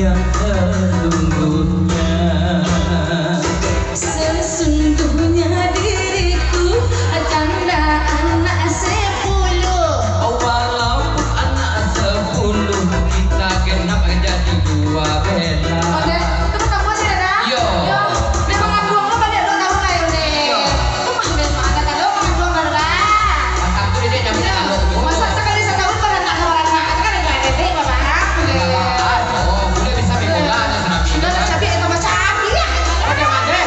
yang sesungguhnya. Sesungguhnya diriku janda anak 10. Walaupun anak 10 kita genap jadi 2 bela. Oke, terus kamu sih ada? Yo. Memang ngabung lo banyak 2 tahun kayak udah. Yo. Lo mah ada tado ngabung bareng. Mantap tuh dia nyampe kalau tuh. Masa sekali setahun pada tak ada orang nak kan ada dedek bapak. Oh, boleh bisa bikola aja serapi. Sudah sapi itu macam sapi ya. Ada mande.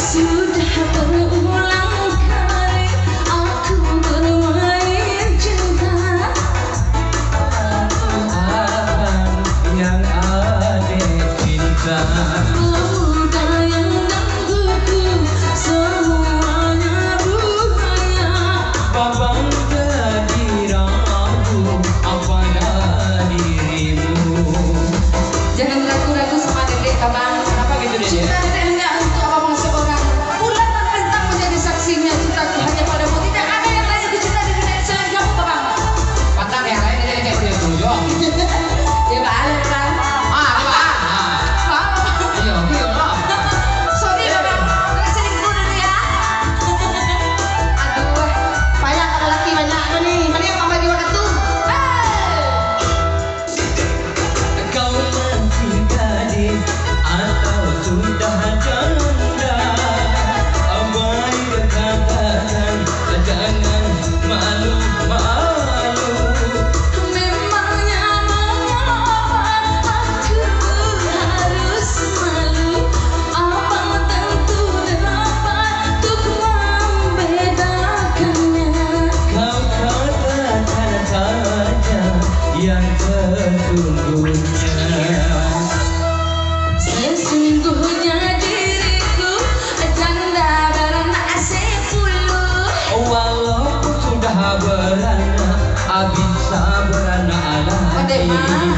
Sudah berulang kali aku bermain cinta. Yang ada cinta. Pemuda yang gangguku semuanya buaya. Babang jadi ragu apa dirimu. Jangan ragu-ragu sama dedek abang. Kenapa gitu deh? Cinta dedek hanya untuk abang seorang. Bulan dan bintang menjadi saksinya. Cintaku hanya padamu. Tidak ada yang lain lebih cinta di dunia ini selain kamu abang. Patang yang lain jadi kayak punya tujuh. Ya balik kan. Ayo, lah. Sorry abang. Terus selingkuh dulu ya. Aduh, banyak ada laki banyak nih. Mana yang mama jiwa itu? Kau masih gadis atau sudah janda? Abai katakan jangan malu-malu. Memangnya mengapa aku harus malu? Abang tentu dapat untuk membedakannya. Kau katakan saja yang sesungguhnya. Sesungguhnya diriku janda beranak 10. Walaupun sudah beranak, bisa beranak Ode lagi. mah